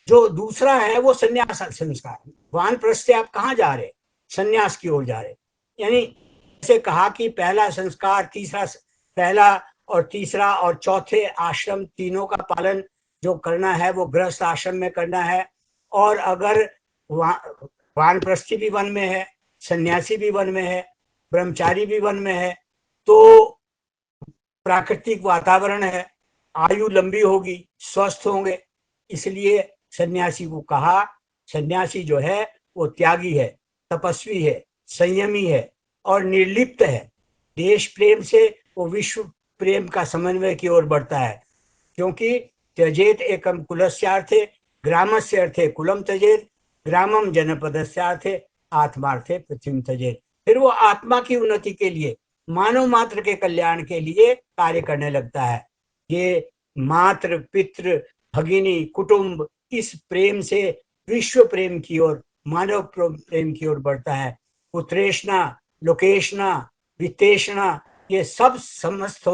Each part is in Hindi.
जो दूसरा है वो संन्यास संस्कार। वानप्रस्थ से आप कहाँ जा रहे, संन्यास की ओर जा रहे। यानी जैसे कहा कि पहला संस्कार, पहला और तीसरा और चौथे आश्रम तीनों का पालन जो करना है वो गृहस्थ आश्रम में करना है। और अगर वानप्रस्थी भी वन में है, सन्यासी भी वन में है, ब्रह्मचारी भी वन में है, तो प्राकृतिक वातावरण है, आयु लंबी होगी, स्वस्थ होंगे। इसलिए सन्यासी को कहा, सन्यासी जो है वो त्यागी है, तपस्वी है, संयमी है और निर्लिप्त है। देश प्रेम से वो विश्व प्रेम का समन्वय की ओर बढ़ता है, क्योंकि त्यजेत एकम कुलस्यार्थे ग्रामस्य अर्थे कुलम त्यजेत ग्रामम जनपदस्यार्थे आत्मार्थे पृथ्वी त्यजेत। फिर वो आत्मा की उन्नति के लिए, मानव मात्र के कल्याण के लिए कार्य करने लगता है। ये मात्र पितृ भगिनी कुटुंब इस प्रेम से विश्व प्रेम की ओर, मानव प्रेम की ओर बढ़ता है। पुत्रेष्णा, लोकेशना, वित्तेषणा ये सब समस्त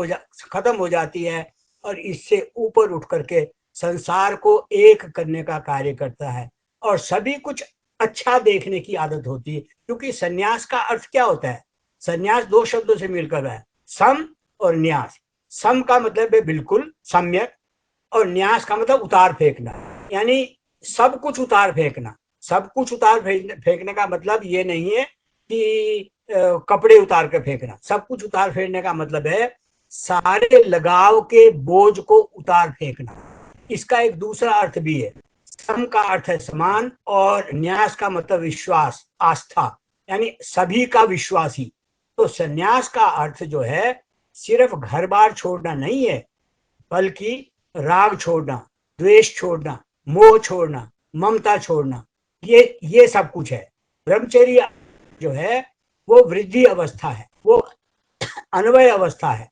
खत्म हो जाती है और इससे ऊपर उठ करके संसार को एक करने का कार्य करता है और सभी कुछ अच्छा देखने की आदत होती है। क्योंकि सन्यास का अर्थ क्या होता है, सन्यास दो शब्दों से मिलकर है, सम और न्यास। सम का मतलब है बिल्कुल सम्यक, और न्यास का मतलब उतार फेंकना, यानी सब कुछ उतार फेंकना। सब कुछ उतार फेंकने का मतलब ये नहीं है कि कपड़े उतार कर फेंकना। सब कुछ उतार फेंकने का मतलब है सारे लगाव के बोझ को उतार फेंकना। इसका एक दूसरा अर्थ भी है। सम का अर्थ है समान और न्यास का मतलब विश्वास, आस्था, यानी सभी का विश्वासी। तो सन्यास का अर्थ जो है सिर्फ घर बार छोड़ना नहीं है, बल्कि राग छोड़ना, द्वेष छोड़ना, मोह छोड़ना, ममता छोड़ना, ये सब कुछ है। ब्रह्मचर्य जो है वो वृद्धि अवस्था है, वो अन्वय अवस्था है।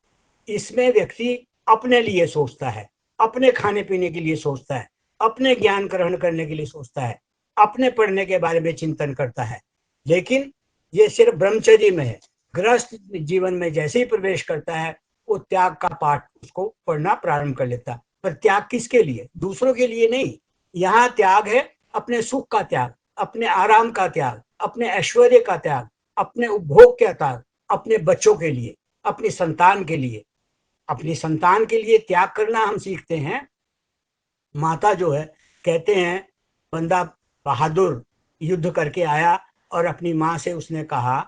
इसमें व्यक्ति अपने लिए सोचता है, अपने खाने पीने के लिए सोचता है, अपने ज्ञान ग्रहण करने के लिए सोचता है, अपने पढ़ने के बारे में चिंतन करता है। लेकिन ये सिर्फ ब्रह्मचर्य में है। गृहस्थ जीवन में जैसे ही प्रवेश करता है वो त्याग का पाठ उसको पढ़ना प्रारंभ कर लेता है। पर त्याग किसके लिए, दूसरों के लिए नहीं। यहाँ त्याग है अपने सुख का त्याग, अपने आराम का त्याग, अपने ऐश्वर्य का त्याग, अपने उपभोग का त्याग, अपने बच्चों के लिए, अपनी संतान के लिए। अपनी संतान के लिए त्याग करना हम सीखते हैं। माता जो है, कहते हैं बंदा बहादुर युद्ध करके आया और अपनी माँ से उसने कहा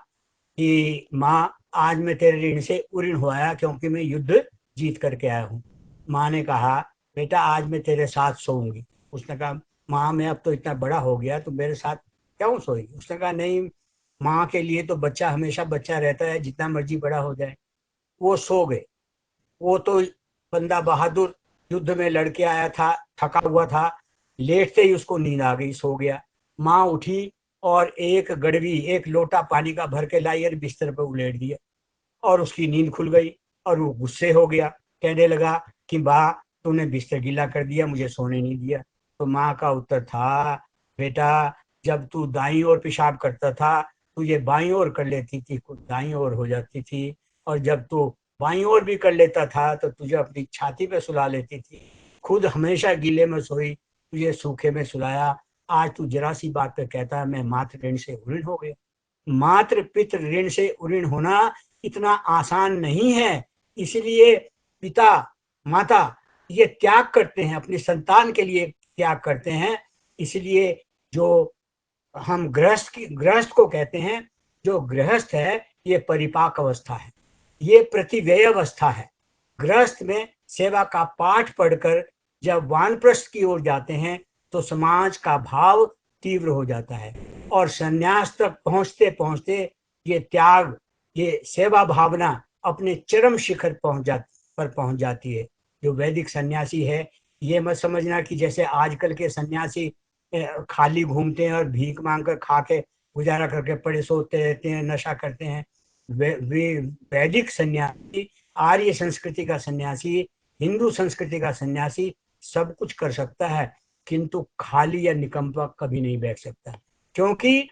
कि माँ आज मैं तेरे ऋण से उऋण हो आया, क्योंकि मैं युद्ध जीत करके आया हूँ। माँ ने कहा बेटा आज मैं तेरे साथ सोऊंगी। उसने कहा माँ मैं अब तो इतना बड़ा हो गया, तो मेरे साथ क्यों सोएगी। उसने कहा नहीं, माँ के लिए तो बच्चा हमेशा बच्चा रहता है, जितना मर्जी बड़ा हो जाए। वो सो गए। वो तो बंदा बहादुर युद्ध में लड़के आया था, थका हुआ था, लेटते ही उसको नींद आ गई, सो गया। माँ उठी और एक गड़वी, एक लोटा पानी का भर के लाई और बिस्तर पर उलेट दिया और उसकी नींद खुल गई। और वो गुस्से हो गया, कहने लगा कि बा तूने बिस्तर गीला कर दिया, मुझे सोने नहीं दिया। तो माँ का उत्तर था बेटा जब तू दाईं ओर पेशाब करता था तू ये बाईं ओर कर लेती थी, कुछ दाईं ओर हो जाती थी, और जब तू बाईं ओर भी कर लेता था तो तुझे अपनी छाती पे सुला लेती थी। खुद हमेशा गीले में सोई, तुझे सूखे में सुलाया। आज तू जरा सी बात पे कहता है मैं मातृ ऋण से उऋण हो गया। मातृ पितृ ऋण से उऋण होना इतना आसान नहीं है। इसलिए पिता माता ये त्याग करते हैं, अपनी संतान के लिए त्याग करते हैं। इसलिए जो हम गृहस्थ को कहते हैं, जो गृहस्थ है ये परिपाक अवस्था है, ये प्रतिव्यय अवस्था है। गृहस्थ में सेवा का पाठ पढ़कर जब वानप्रस्थ की ओर जाते हैं तो समाज का भाव तीव्र हो जाता है और संन्यास तक पहुंचते पहुंचते ये त्याग, ये सेवा भावना अपने चरम शिखर पहुंच जाती है। जो वैदिक सन्यासी है, ये मत समझना कि जैसे आजकल के सन्यासी खाली घूमते हैं और भीख मांग कर खा के गुजारा करके पड़े सोते रहते हैं, नशा करते हैं। वे वैदिक सन्यासी, आर्य संस्कृति का सन्यासी, हिंदू संस्कृति का सन्यासी सब कुछ कर सकता है, किंतु खाली या निकम्मा कभी नहीं बैठ सकता। क्योंकि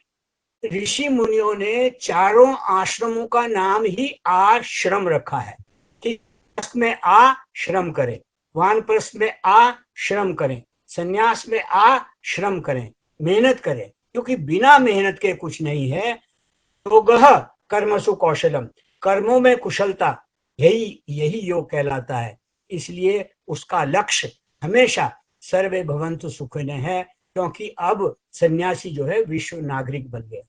ऋषि मुनियों ने चारों आश्रमों का नाम ही आश्रम रखा है कि में आ श्रम करें, वानप्रस्थ में आ श्रम करें, सन्यास में आ श्रम करें, मेहनत करें, क्योंकि बिना मेहनत के कुछ नहीं है। तो गह कर्मसु कौशलम, कर्मों में कुशलता, यही यही योग कहलाता है। इसलिए उसका लक्ष्य हमेशा सर्वे भवन्तु सुखिनः है, क्योंकि अब सन्यासी जो है विश्व नागरिक बन गए।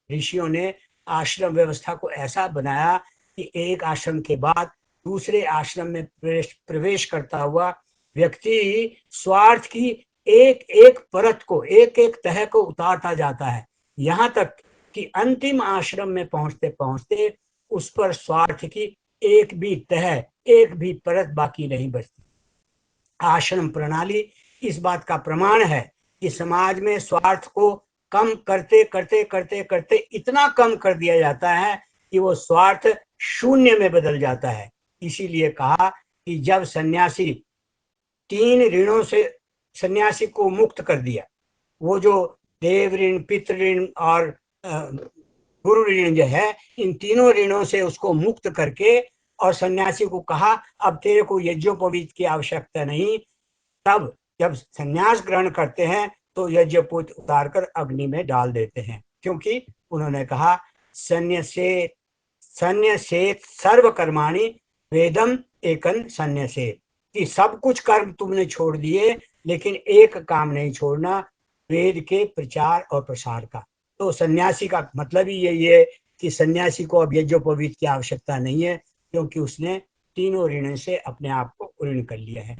ऋषियों ने आश्रम व्यवस्था को ऐसा बनाया कि एक आश्रम के बाद दूसरे आश्रम में प्रवेश करता हुआ व्यक्ति स्वार्थ की एक एक परत को, एक एक तह को उतारता जाता है, यहाँ तक कि अंतिम आश्रम में पहुंचते पहुंचते उस पर स्वार्थ की एक भी तह, एक भी परत बाकी नहीं बचती। आश्रम प्रणाली इस बात का प्रमाण है कि समाज में स्वार्थ को कम करते करते करते करते इतना कम कर दिया जाता है कि वो स्वार्थ शून्य में बदल जाता है। इसीलिए कहा कि जब सन्यासी 3 ऋणों से सन्यासी को मुक्त कर दिया, वो जो देव ऋण, पितृ ऋण और गुरु ऋण जो है, इन तीनों ऋणों से उसको मुक्त करके और सन्यासी को कहा अब तेरे को यज्ञोपवीत की आवश्यकता नहीं, तब जब सन्यास ग्रहण करते हैं तो यज्ञोपवीत उतारकर अग्नि में डाल देते हैं, क्योंकि उन्होंने कहा सन्यसेत सन्यसेत सर्व कर्माणि वेदम एकन सन्यसेत, कि सब कुछ कर्म तुमने छोड़ दिए लेकिन एक काम नहीं छोड़ना, वेद के प्रचार और प्रसार का। तो सन्यासी का मतलब ही यही है कि सन्यासी को अब यज्ञोपवीत की आवश्यकता नहीं है, क्योंकि उसने तीनों ऋण से अपने आप को ऋण कर लिया है।